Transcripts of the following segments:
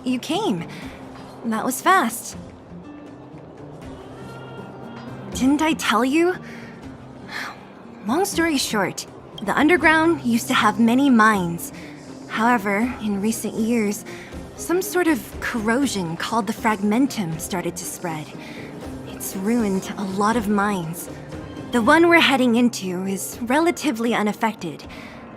you came. That was fast. Didn't I tell you? Long story short, the underground used to have many mines. However, in recent years, some sort of corrosion called the fragmentum started to spread. It's ruined a lot of mines. The one we're heading into is relatively unaffected.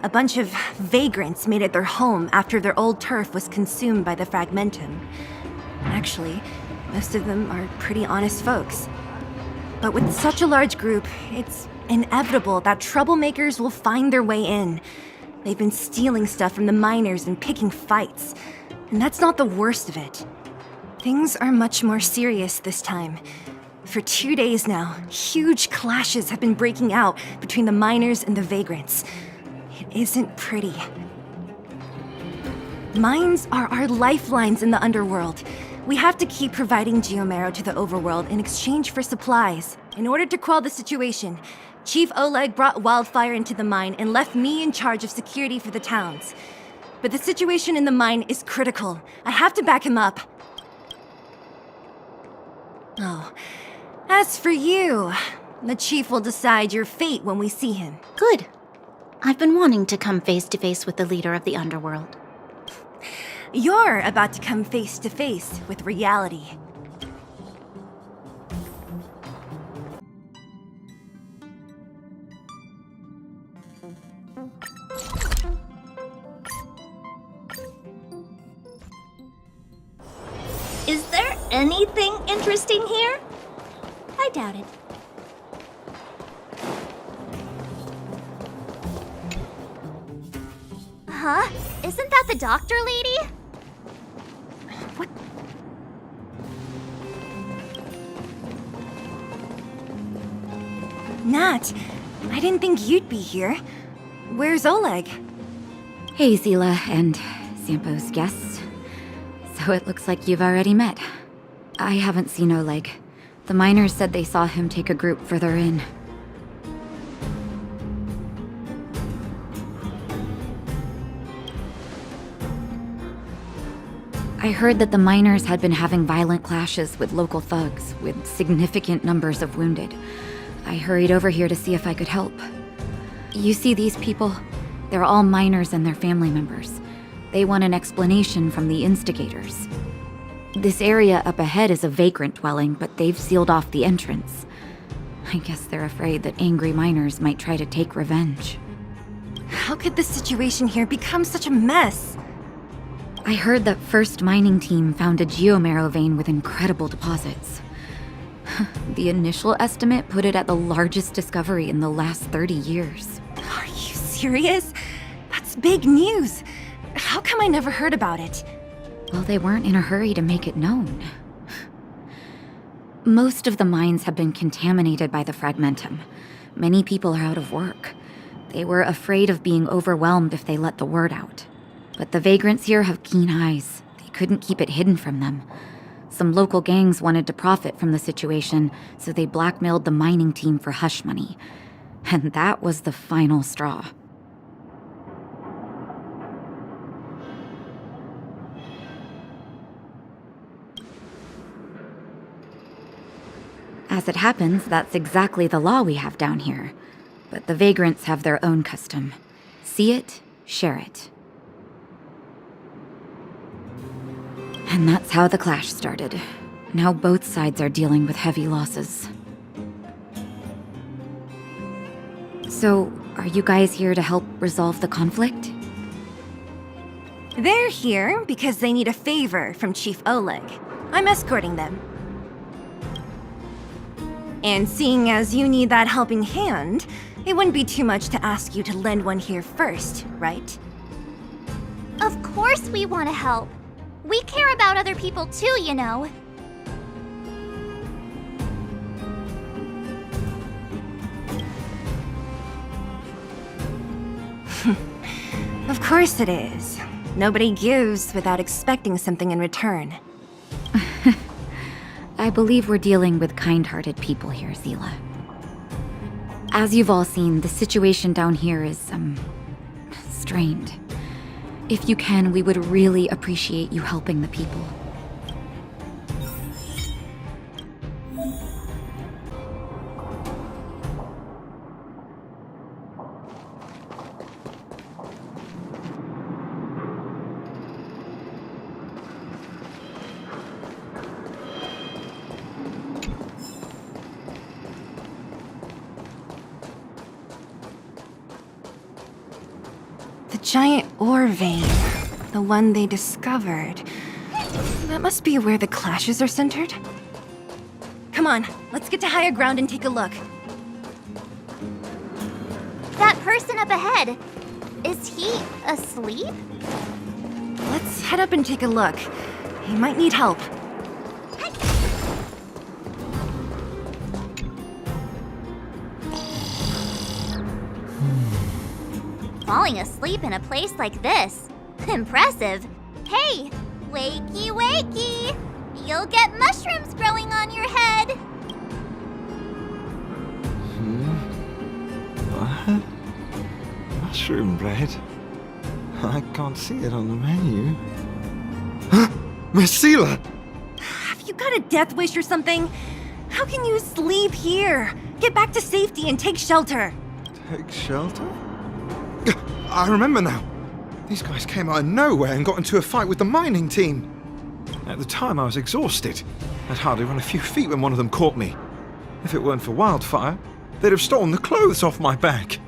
A bunch of vagrants made it their home after their old turf was consumed by the fragmentum. Actually, most of them are pretty honest folks. But with such a large group, it's inevitable that troublemakers will find their way in. They've been stealing stuff from the miners and picking fights. And that's not the worst of it. Things are much more serious this time. For 2 days now, huge clashes have been breaking out between the miners and the vagrants. It isn't pretty. Mines are our lifelines in the underworld. We have to keep providing geomarrow to the overworld in exchange for supplies. In order to quell the situation, Chief Oleg brought wildfire into the mine and left me in charge of security for the towns. But the situation in the mine is critical. I have to back him up. Oh, as for you, the Chief will decide your fate when we see him. Good. I've been wanting to come face to face with the leader of the underworld. You're about to come face to face with reality. Is there anything interesting here? I doubt it. Huh? Isn't that the doctor lady? What? Nat, I didn't think you'd be here. Where's Oleg? Hey, Zila and Sampo's guests. So it looks like you've already met. I haven't seen Oleg. The miners said they saw him take a group further in. I heard that the miners had been having violent clashes with local thugs, with significant numbers of wounded. I hurried over here to see if I could help. You see these people? They're all miners and their family members. They want an explanation from the instigators. This area up ahead is a vagrant dwelling, but they've sealed off the entrance. I guess they're afraid that angry miners might try to take revenge. How could the situation here become such a mess? I heard that First Mining Team found a geomarrow vein with incredible deposits. The initial estimate put it at the largest discovery in the last 30 years. Are you serious? That's big news. How come I never heard about it? Well, they weren't in a hurry to make it known. Most of the mines have been contaminated by the fragmentum. Many people are out of work. They were afraid of being overwhelmed if they let the word out. But the vagrants here have keen eyes. They couldn't keep it hidden from them. Some local gangs wanted to profit from the situation, so they blackmailed the mining team for hush money. And that was the final straw. As it happens, that's exactly the law we have down here. But the vagrants have their own custom. See it, share it. And that's how the clash started. Now both sides are dealing with heavy losses. So, are you guys here to help resolve the conflict? They're here because they need a favor from Chief Oleg. I'm escorting them. And seeing as you need that helping hand, it wouldn't be too much to ask you to lend one here first, right? Of course we want to help. We care about other people too, you know. Of course it is. Nobody gives without expecting something in return. I believe we're dealing with kind-hearted people here, Zila. As you've all seen, the situation down here is, strained. If you can, we would really appreciate you helping the people. The giant ore vein. The one they discovered. That must be where the clashes are centered. Come on, let's get to higher ground and take a look. That person up ahead, is he asleep? Let's head up and take a look. He might need help. Falling asleep in a place like this. Impressive. Hey, wakey wakey! You'll get mushrooms growing on your head. What? Mushroom bread? I can't see it on the menu. Miss Seela! Have you got a death wish or something? How can you sleep here? Get back to safety and take shelter. Take shelter? I remember now. These guys came out of nowhere and got into a fight with the mining team. At the time, I was exhausted. I'd hardly run a few feet when one of them caught me. If it weren't for Wildfire, they'd have stolen the clothes off my back.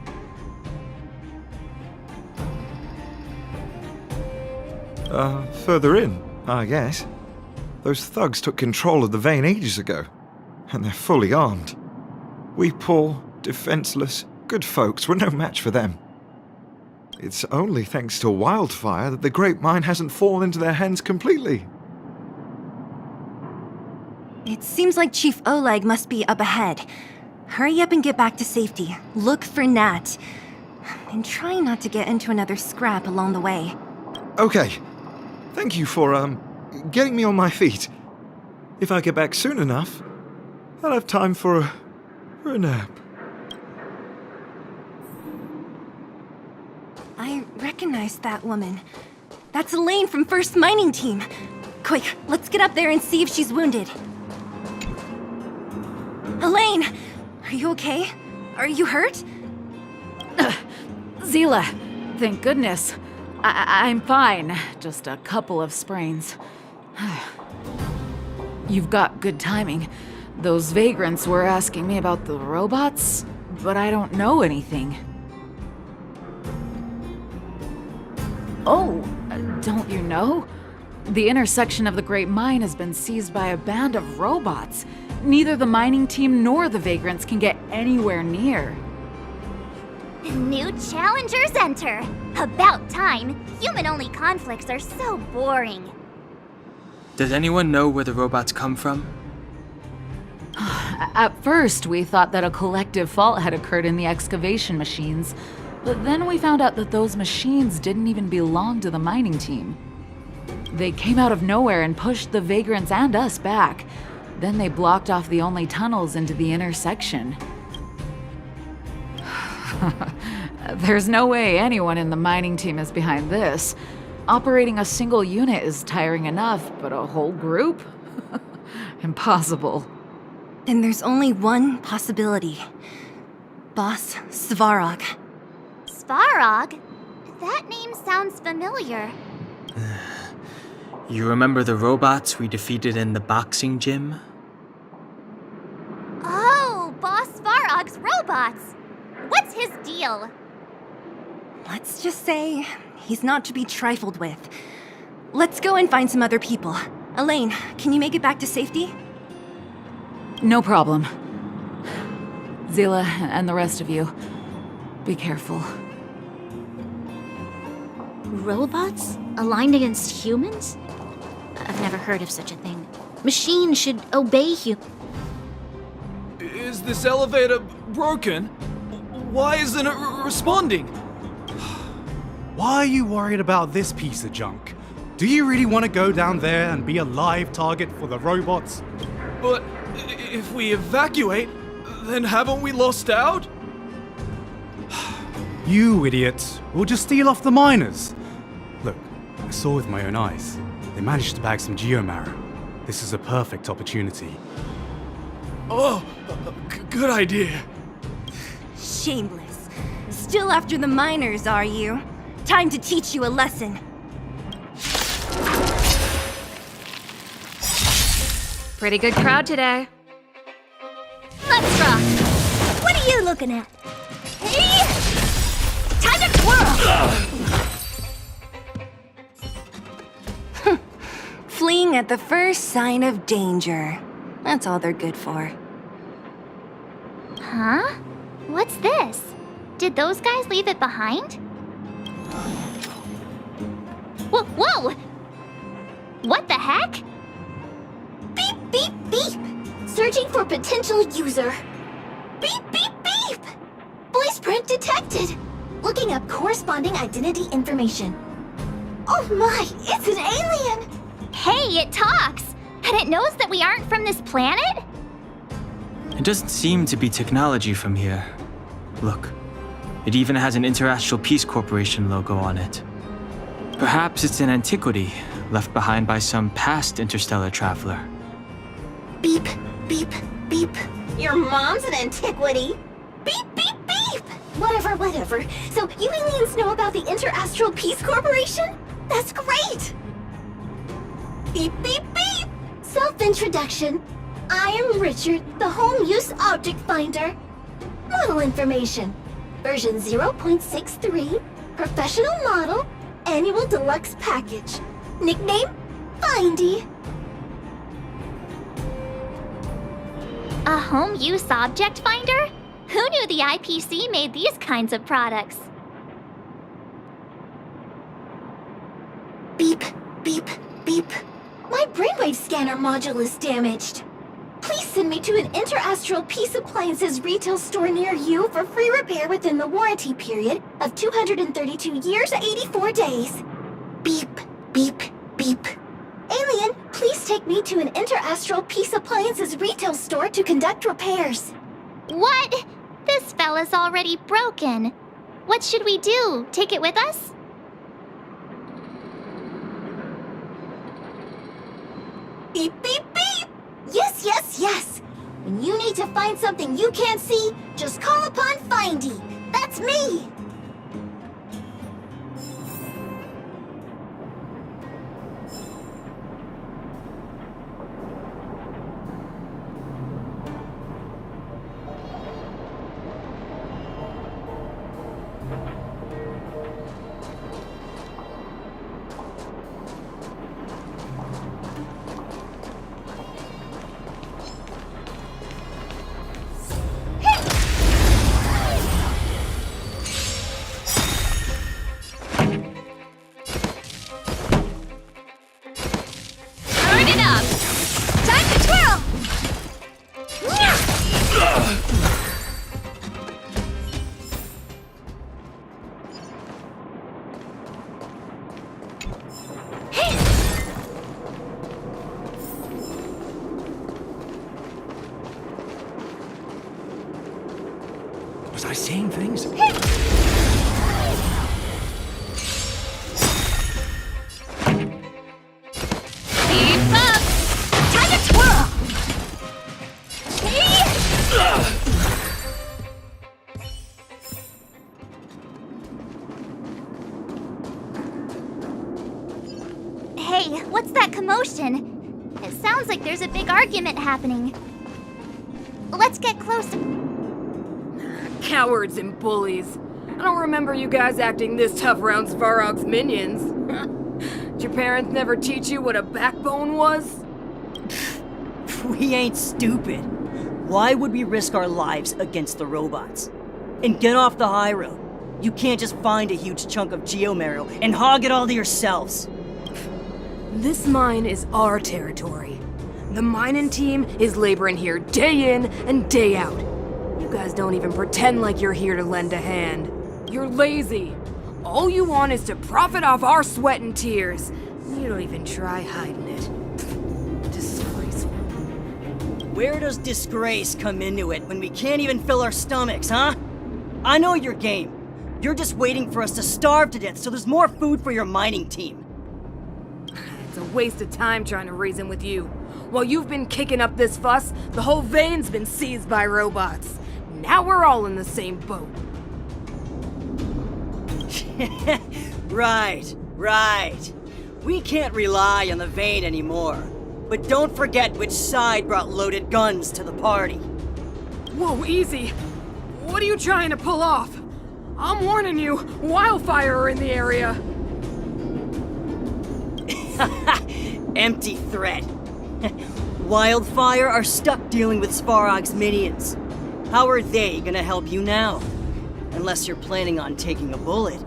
Further in, I guess. Those thugs took control of the vein ages ago, and they're fully armed. We poor, defenseless, good folks were no match for them. It's only thanks to Wildfire that the Great Mine hasn't fallen into their hands completely. It seems like Chief Oleg must be up ahead. Hurry up and get back to safety. Look for Nat. And try not to get into another scrap along the way. Okay. Thank you for, getting me on my feet. If I get back soon enough, I'll have time for a nap. I recognize that woman. That's Elaine from First Mining Team. Quick, let's get up there and see if she's wounded. Elaine! Are you okay? Are you hurt? Seela, thank goodness. I'm fine. Just a couple of sprains. You've got good timing. Those vagrants were asking me about the robots, but I don't know anything. Oh, don't you know? The intersection of the Great Mine has been seized by a band of robots. Neither the mining team nor the vagrants can get anywhere near. New challengers enter. About time. Human-only conflicts are so boring. Does anyone know where the robots come from? At first, we thought that a collective fault had occurred in the excavation machines, but then we found out that those machines didn't even belong to the mining team. They came out of nowhere and pushed the vagrants and us back. Then they blocked off the only tunnels into the intersection. There's no way anyone in the mining team is behind this. Operating a single unit is tiring enough, but a whole group? Impossible. Then there's only one possibility. Boss Svarog. Svarog? That name sounds familiar. You remember the robots we defeated in the boxing gym? Oh, Boss Svarog's robots! What's his deal? Let's just say he's not to be trifled with. Let's go and find some other people. Elaine, can you make it back to safety? No problem. Seela and the rest of you, be careful. Robots? Aligned against humans? I've never heard of such a thing. Machines should obey humans. Is this elevator broken? Why isn't it responding? Why are you worried about this piece of junk? Do you really want to go down there and be a live target for the robots? But if we evacuate, then haven't we lost out? You idiots! We'll just steal off the miners. Look, I saw with my own eyes. They managed to bag some geomarrow. This is a perfect opportunity. Oh, good idea. Shameless. Still after the miners, are you? Time to teach you a lesson. Pretty good crowd today. Let's rock. What are you looking at? Hey! Time to twirl! Fleeing at the first sign of danger. That's all they're good for. Huh? What's this? Did those guys leave it behind? Whoa! What the heck? Beep, beep, beep! Searching for potential user. Beep, beep, beep! Voice print detected. Looking up corresponding identity information. Oh my, it's an alien! Hey, it talks! And it knows that we aren't from this planet? It doesn't seem to be technology from here. Look, it even has an Interastral Peace Corporation logo on it. Perhaps it's an antiquity left behind by some past interstellar traveler. Beep, beep, beep. Your mom's an antiquity. Beep, beep, beep! Whatever. So you aliens know about the Interastral Peace Corporation? That's great! Beep, beep, beep! Self-introduction. I am Richard, the Home Use Object Finder. Model information. Version 0.63. Professional model. Annual Deluxe Package. Nickname? Findy. A home use object finder? Who knew the IPC made these kinds of products? Beep, beep, beep. My brainwave scanner module is damaged. Please send me to an Interastral Peace Appliances retail store near you for free repair within the warranty period of 232 years, 84 days. Beep, beep, beep. Alien, please take me to an Interastral Peace Appliances retail store to conduct repairs. What? This fella's already broken. What should we do? Take it with us? Beep, beep, beep! Yes! When you need to find something you can't see, just call upon Findy. That's me! Was I seeing things? Keep up! Time to twirl! Hey, what's that commotion? It sounds like there's a big argument happening. Let's get close. Cowards and bullies. I don't remember you guys acting this tough around Svarog's minions. Did your parents never teach you what a backbone was? We ain't stupid. Why would we risk our lives against the robots? And get off the high road. You can't just find a huge chunk of geomarrow and hog it all to yourselves. This mine is our territory. The mining team is laboring here day in and day out. You guys don't even pretend like you're here to lend a hand. You're lazy. All you want is to profit off our sweat and tears. You don't even try hiding it. Disgraceful. Where does disgrace come into it when we can't even fill our stomachs, huh? I know your game. You're just waiting for us to starve to death so there's more food for your mining team. waste of time trying to reason with you. While you've been kicking up this fuss, the whole vein's been seized by robots. Now we're all in the same boat. Right. We can't rely on the vein anymore. But don't forget which side brought loaded guns to the party. Whoa, easy. What are you trying to pull off? I'm warning you, wildfire are in the area. Empty threat. Wildfire are stuck dealing with Svarog's minions. How are they gonna help you now? Unless you're planning on taking a bullet.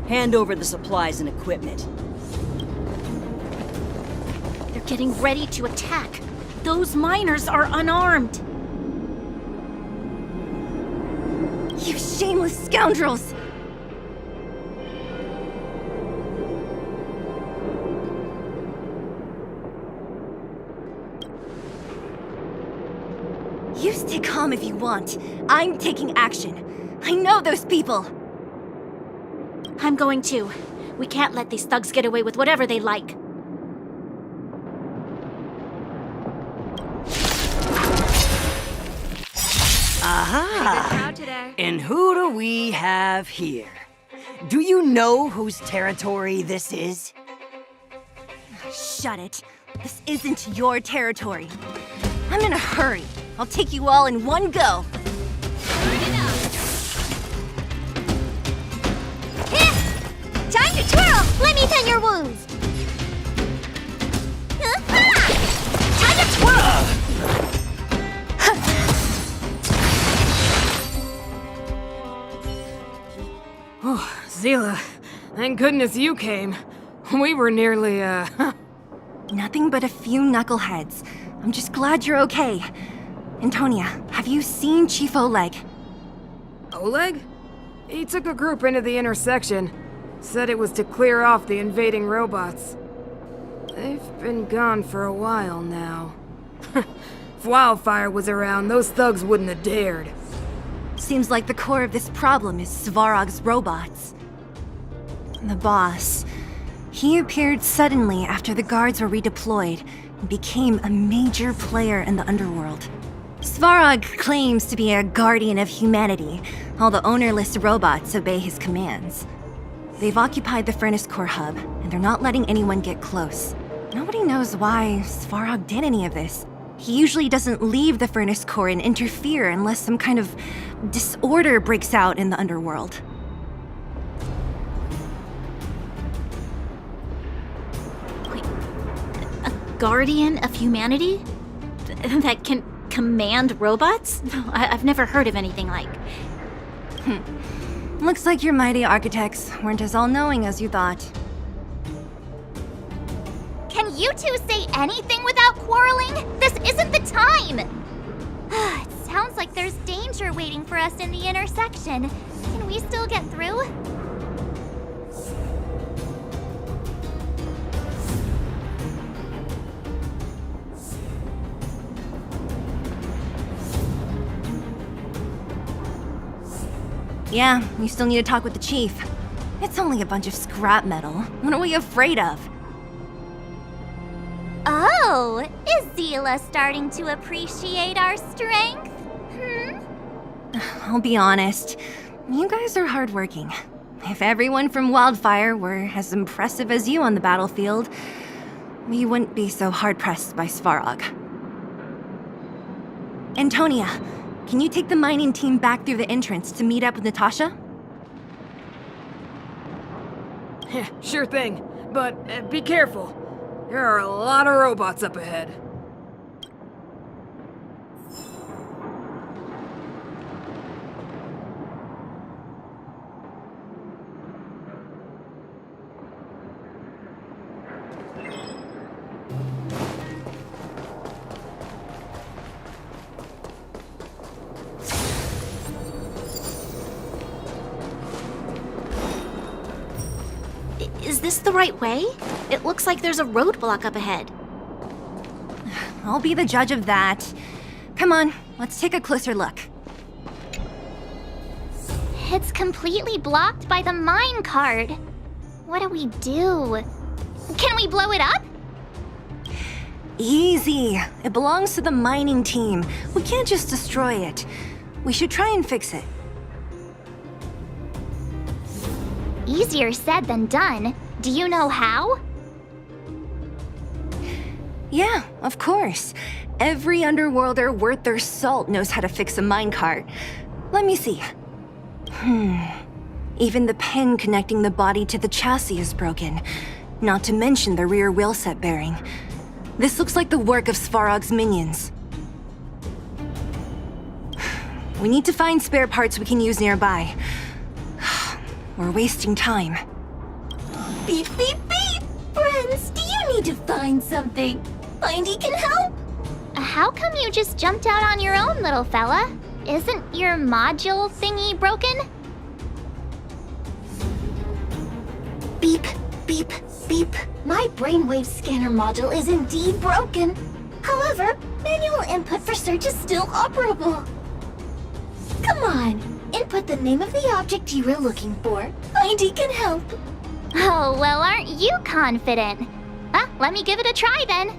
Hand over the supplies and equipment. They're getting ready to attack. Those miners are unarmed. You shameless scoundrels! You stay calm if you want. I'm taking action. I know those people! I'm going too. We can't let these thugs get away with whatever they like. Aha! And who do we have here? Do you know whose territory this is? Shut it. This isn't your territory. I'm in a hurry. I'll take you all in one go. Time to twirl! Let me tend your wounds! Time to twirl! Oh, Zila, thank goodness you came. We were nearly, Nothing but a few knuckleheads. I'm just glad you're okay. Antonia, have you seen Chief Oleg? Oleg? He took a group into the intersection. Said it was to clear off the invading robots. They've been gone for a while now. If Wildfire was around, those thugs wouldn't have dared. Seems like the core of this problem is Svarog's robots. The boss. He appeared suddenly after the guards were redeployed and became a major player in the underworld. Svarog claims to be a guardian of humanity, while the ownerless robots obey his commands. They've occupied the Furnace Core hub, and they're not letting anyone get close. Nobody knows why Svarog did any of this. He usually doesn't leave the Furnace Core and interfere unless some kind of disorder breaks out in the underworld. Wait, a guardian of humanity? That can command robots? I've never heard of anything like. Looks like your mighty architects weren't as all-knowing as you thought. Can you two say anything without quarreling? This isn't the time! It sounds like there's danger waiting for us in the intersection. Can we still get through? Yeah, we still need to talk with the chief. It's only a bunch of scrap metal. What are we afraid of? Oh, is Zila starting to appreciate our strength? I'll be honest, you guys are hardworking. If everyone from Wildfire were as impressive as you on the battlefield, we wouldn't be so hard-pressed by Svarog. Antonia, can you take the mining team back through the entrance to meet up with Natasha? Sure thing, but be careful. There are a lot of robots up ahead. Is this the right way? It looks like there's a roadblock up ahead. I'll be the judge of that. Come on, let's take a closer look. It's completely blocked by the mine card. What do we do? Can we blow it up? Easy. It belongs to the mining team. We can't just destroy it. We should try and fix it. Easier said than done. Do you know how? Yeah, of course. Every underworlder worth their salt knows how to fix a minecart. Let me see. Even the pin connecting the body to the chassis is broken. Not to mention the rear wheel set bearing. This looks like the work of Svarog's minions. We need to find spare parts we can use nearby. We're wasting time. Beep, beep, beep! Friends, do you need to find something? Findy can help? How come you just jumped out on your own, little fella? Isn't your module thingy broken? Beep, beep, beep. My brainwave scanner module is indeed broken. However, manual input for search is still operable. Come on, input the name of the object you were looking for. Findy can help. Oh, well, aren't you confident? Let me give it a try then.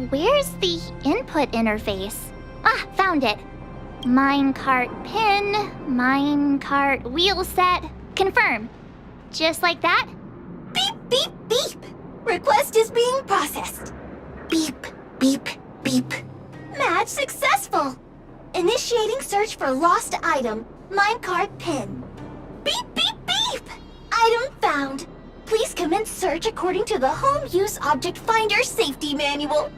Where's the input interface? Found it. Minecart pin, minecart wheel set, confirm. Just like that? Beep, beep, beep. Request is being processed. Beep, beep, beep. Match successful. Initiating search for lost item, minecart pin. Beep, beep, beep. Item found. Please commence search according to the Home Use Object Finder Safety Manual.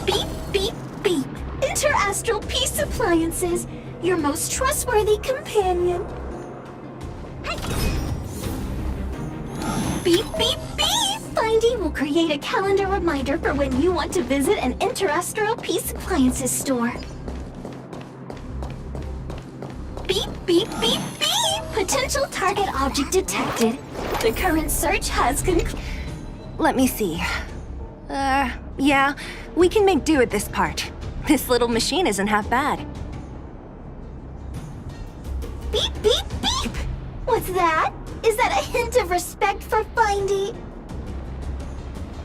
Beep, beep, beep. Interastral Peace Appliances, your most trustworthy companion. Beep, beep, beep! Findy will create a calendar reminder for when you want to visit an Interastral Peace Appliances store. Beep, beep, beep, beep! Potential target object detected. The current search has concluded. Let me see. Yeah, we can make do with this part. This little machine isn't half bad. Beep, beep, beep! What's that? Is that a hint of respect for Findy?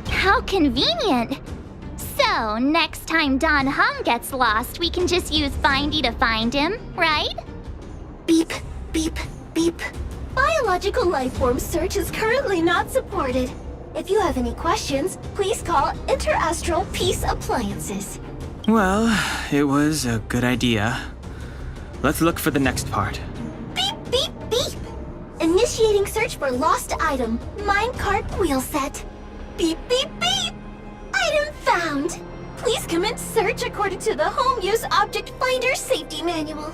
How convenient! So, next time Don Hum gets lost, we can just use Findy to find him, right? Beep, beep, beep. Biological life form search is currently not supported. If you have any questions, please call Interastral Peace Appliances. Well, it was a good idea. Let's look for the next part. Beep, beep, beep! Initiating search for lost item, minecart wheel set. Beep, beep, beep! Item found! Please commence search according to the Home Use Object Finder Safety Manual.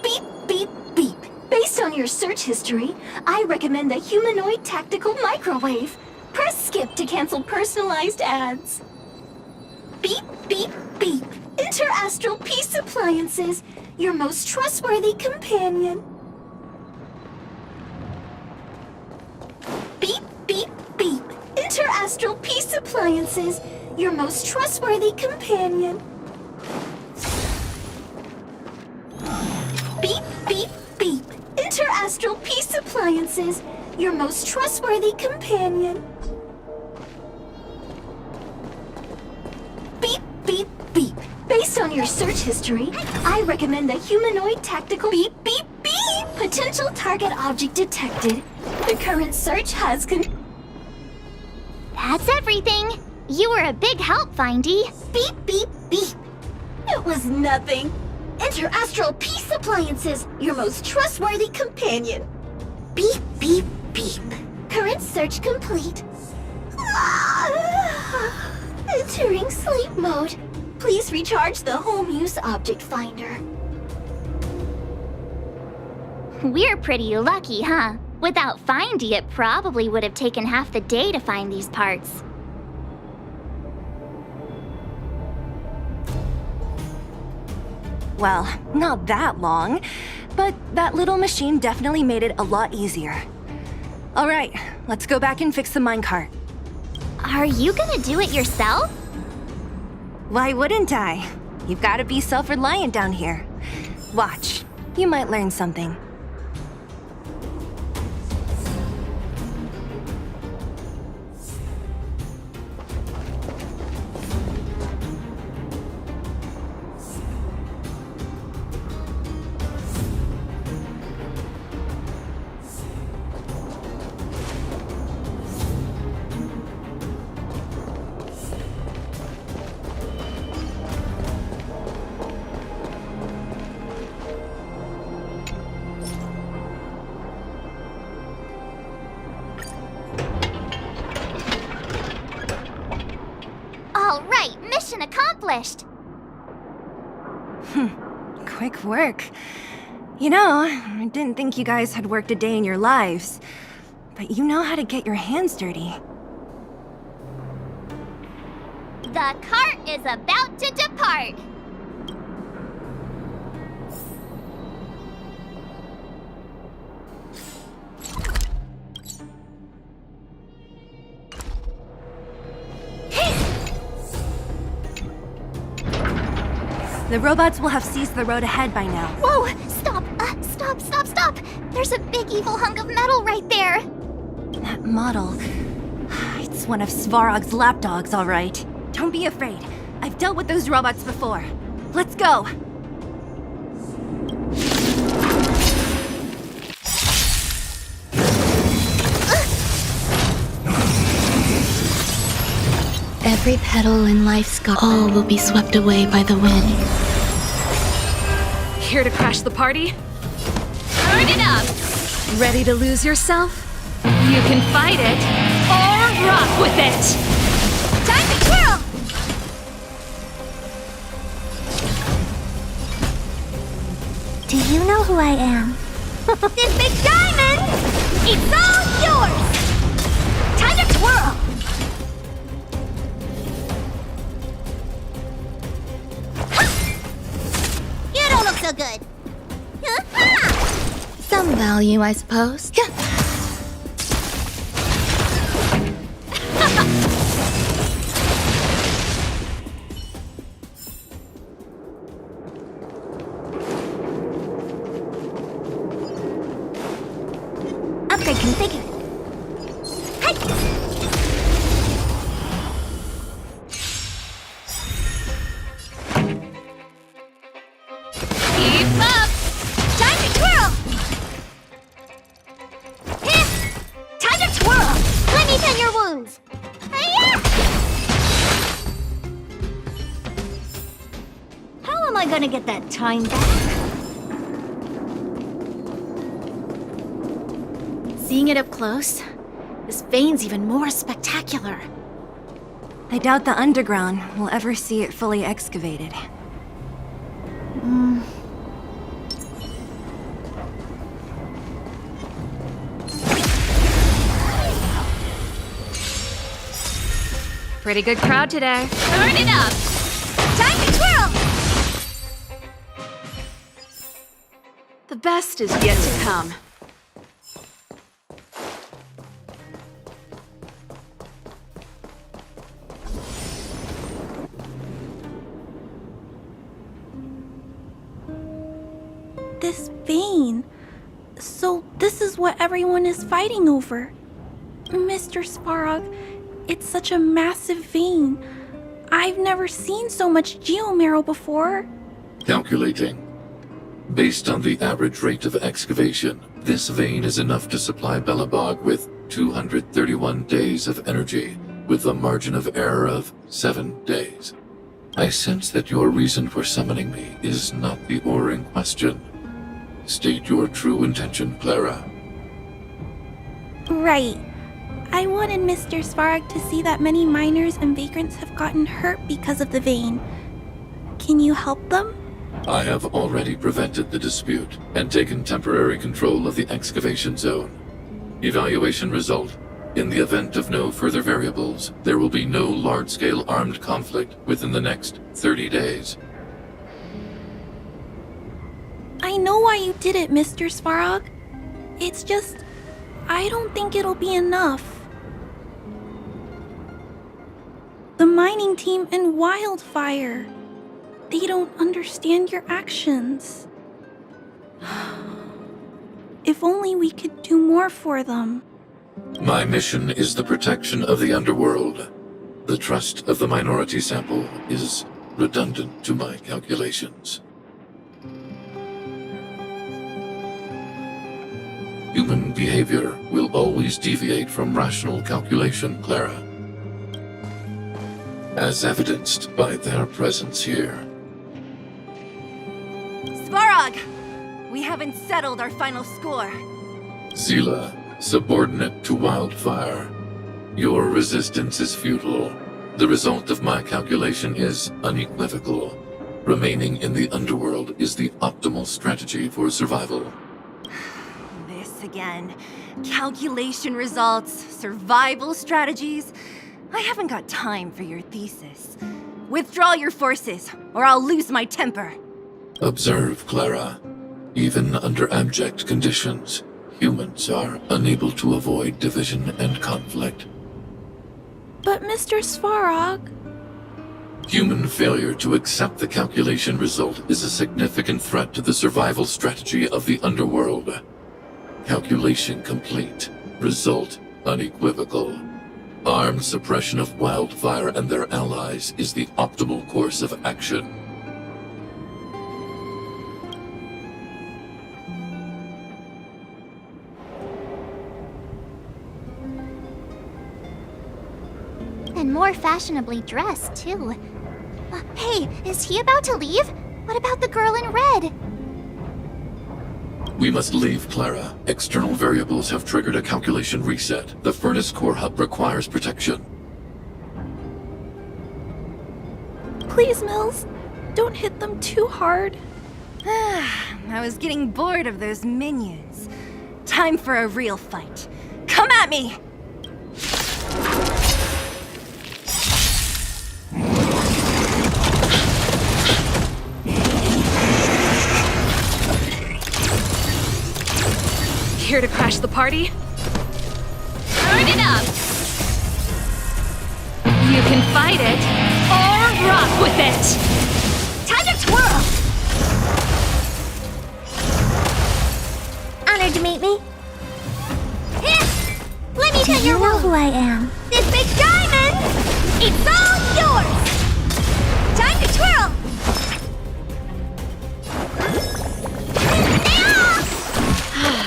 Beep, beep, beep. Based on your search history, I recommend the humanoid tactical microwave. Press skip to cancel personalized ads. Beep, beep, beep. Interastral Peace Appliances, your most trustworthy companion. Beep, beep, beep. Interastral Peace Appliances, your most trustworthy companion. Beep, beep, beep. Interastral Peace Appliances, your most trustworthy companion. Beep, beep, beep. Based on your search history, I recommend the humanoid tactical beep, beep, beep. Potential target object detected. The current search has That's everything. You were a big help, Findy. Beep, beep, beep. It was nothing. Interastral Peace Appliances, your most trustworthy companion. Beep, beep, beep. Current search complete. Entering sleep mode. Please recharge the Home Use Object Finder. We're pretty lucky, huh? Without Findy, it probably would have taken half the day to find these parts. Well, not that long, but that little machine definitely made it a lot easier. All right, let's go back and fix the minecart. Are you gonna do it yourself? Why wouldn't I? You've got to be self-reliant down here. Watch, you might learn something. All right, mission accomplished. Quick work. You know, I didn't think you guys had worked a day in your lives, but you know how to get your hands dirty. The cart is about to depart. The robots will have seized the road ahead by now. Whoa! Stop! Stop! There's a big evil hunk of metal right there. That model... It's one of Svarog's lapdogs, all right. Don't be afraid. I've dealt with those robots before. Let's go! Every petal in life's garden, all will be swept away by the wind. Here to crash the party? Turn it up! Ready to lose yourself? You can fight it, or rock with it! Time to twirl! Do you know who I am? This big diamond! It's all yours! Time to twirl! You don't look so good. Some value, I suppose. Upgrade configured. Hey! Keep up! Time to twirl! Hit! Time to twirl! Let me tend your wounds! Hi-ya! How am I gonna get that time back? Seeing it up close, this vein's even more spectacular. I doubt the underground will ever see it fully excavated. Pretty good crowd today. Turn it up! Time to twirl! The best is yet to come. This vein. So this is what everyone is fighting over. Mr. Svarog, it's such a massive vein. I've never seen so much geomarrow before. Calculating. Based on the average rate of excavation, this vein is enough to supply Belobog with 231 days of energy, with a margin of error of 7 days. I sense that your reason for summoning me is not the ore in question. State your true intention, Clara. Right. I wanted Mr. Svarog to see that many miners and vagrants have gotten hurt because of the vein. Can you help them? I have already prevented the dispute and taken temporary control of the excavation zone. Evaluation result. In the event of no further variables, there will be no large-scale armed conflict within the next 30 days. I know why you did it, Mr. Svarog. It's just, I don't think it'll be enough. The mining team and Wildfire. They don't understand your actions. If only we could do more for them. My mission is the protection of the underworld. The trust of the minority sample is redundant to my calculations. Human behavior will always deviate from rational calculation, Clara. As evidenced by their presence here. Svarog! We haven't settled our final score. Zila, subordinate to Wildfire. Your resistance is futile. The result of my calculation is unequivocal. Remaining in the underworld is the optimal strategy for survival. This again. Calculation results, survival strategies. I haven't got time for your thesis. Withdraw your forces, or I'll lose my temper. Observe, Clara. Even under abject conditions, humans are unable to avoid division and conflict. But Mr. Svarog... Human failure to accept the calculation result is a significant threat to the survival strategy of the underworld. Calculation complete. Result unequivocal. Armed suppression of Wildfire and their allies is the optimal course of action. And more fashionably dressed, too. Hey, is he about to leave? What about the girl in red? We must leave, Clara. External variables have triggered a calculation reset. The furnace core hub requires protection. Please, Mills. Don't hit them too hard. I was getting bored of those minions. Time for a real fight. Come at me! Here to crash the party? Turn it up! You can fight it, or rock with it! Time to twirl! Honored to meet me. Let me tell you who I am. This big diamond! It's all yours! Time to twirl!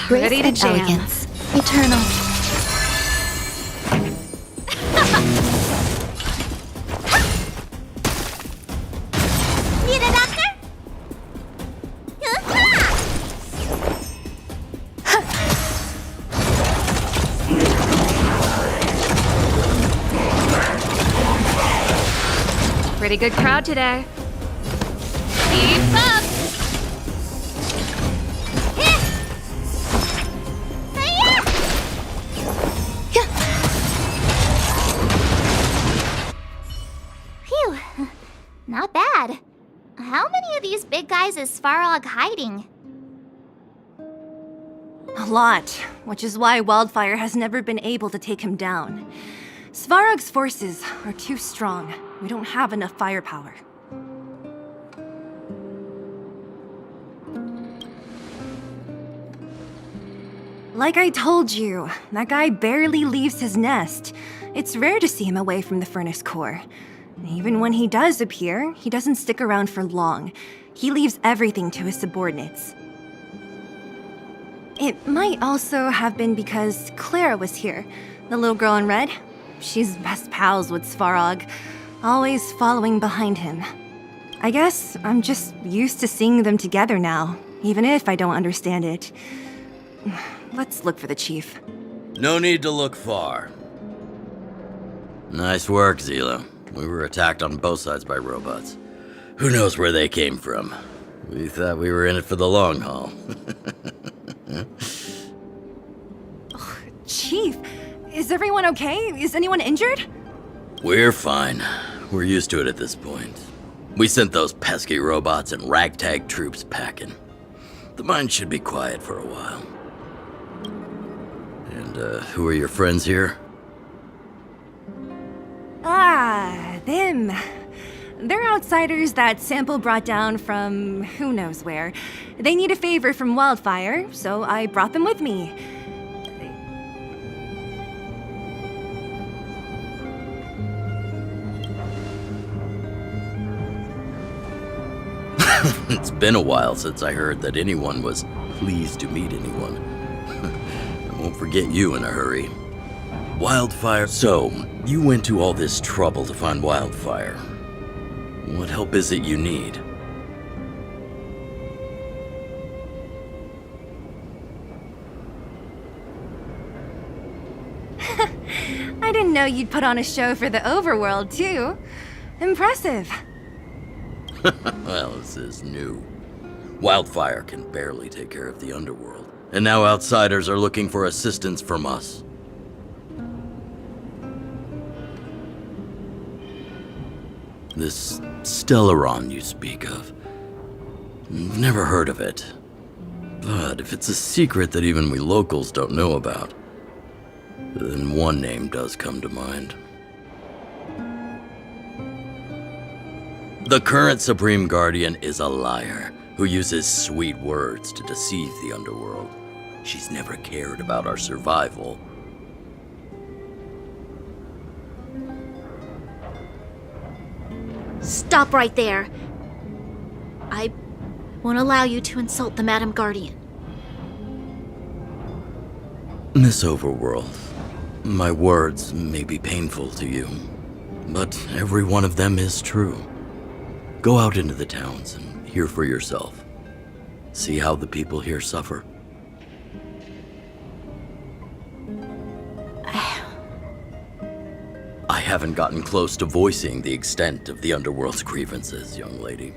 Ready to jam. Elegance. Eternal. Need a doctor? Pretty good crowd today. Keep up! Phew, not bad. How many of these big guys is Svarog hiding? A lot, which is why Wildfire has never been able to take him down. Svarog's forces are too strong. We don't have enough firepower. Like I told you, that guy barely leaves his nest. It's rare to see him away from the furnace core. Even when he does appear, he doesn't stick around for long. He leaves everything to his subordinates. It might also have been because Clara was here, the little girl in red. She's best pals with Svarog, always following behind him. I guess I'm just used to seeing them together now, even if I don't understand it. Let's look for the chief. No need to look far. Nice work, Zila. We were attacked on both sides by robots. Who knows where they came from? We thought we were in it for the long haul. Chief, is everyone okay? Is anyone injured? We're fine. We're used to it at this point. We sent those pesky robots and ragtag troops packing. The mine should be quiet for a while. And, who are your friends here? Ah, them. They're outsiders that Sample brought down from who knows where. They need a favor from Wildfire, so I brought them with me. It's been a while since I heard that anyone was pleased to meet anyone. I won't forget you in a hurry. Wildfire. So, you went to all this trouble to find Wildfire. What help is it you need? I didn't know you'd put on a show for the overworld, too. Impressive. Well, this is new. Wildfire can barely take care of the underworld, and now outsiders are looking for assistance from us. This Stellaron you speak of, I've never heard of it. But if it's a secret that even we locals don't know about, then one name does come to mind. The current Supreme Guardian is a liar who uses sweet words to deceive the underworld. She's never cared about our survival. Stop right there. I won't allow you to insult the Madam Guardian. Miss Overworld, my words may be painful to you, but every one of them is true. Go out into the towns and hear for yourself. See how the people here suffer. I haven't gotten close to voicing the extent of the underworld's grievances, young lady.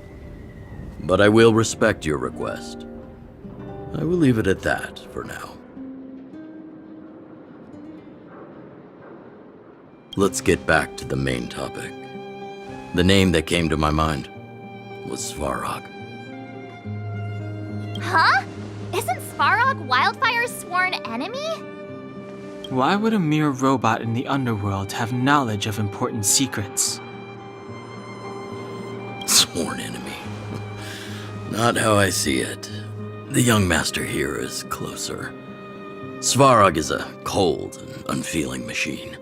But I will respect your request. I will leave it at that for now. Let's get back to the main topic. The name that came to my mind was Svarog. Huh? Isn't Svarog Wildfire's sworn enemy? Why would a mere robot in the underworld have knowledge of important secrets? Sworn enemy. Not how I see it. The young master here is closer. Svarog is a cold and unfeeling machine.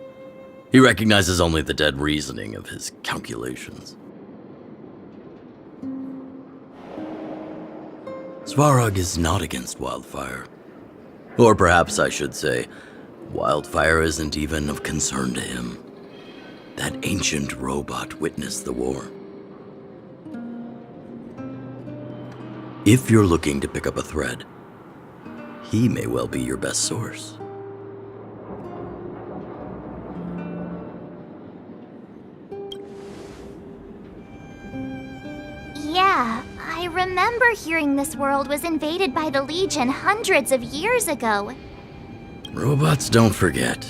He recognizes only the dead reasoning of his calculations. Svarog is not against Wildfire. Or perhaps I should say, Wildfire isn't even of concern to him. That ancient robot witnessed the war. If you're looking to pick up a thread, he may well be your best source. Yeah, I remember hearing this world was invaded by the Legion hundreds of years ago. Robots don't forget.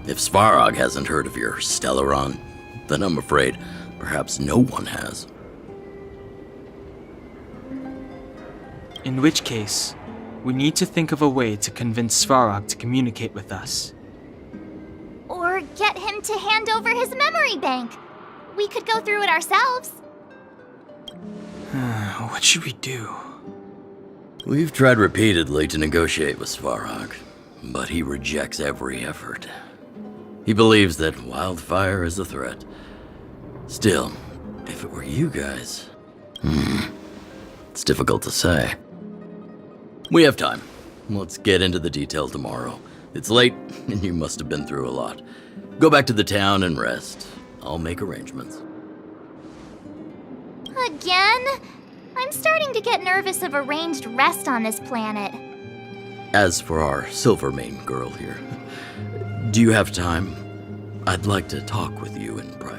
If Svarog hasn't heard of your Stellaron, then I'm afraid perhaps no one has. In which case, we need to think of a way to convince Svarog to communicate with us. Or get him to hand over his memory bank. We could go through it ourselves. What should we do? We've tried repeatedly to negotiate with Svarog, but he rejects every effort. He believes that Wildfire is a threat. Still, if it were you guys... it's difficult to say. We have time. Let's get into the detail tomorrow. It's late, and you must have been through a lot. Go back to the town and rest. I'll make arrangements. Again? I'm starting to get nervous of arranged rest on this planet. As for our Silvermane girl here, do you have time? I'd like to talk with you in private.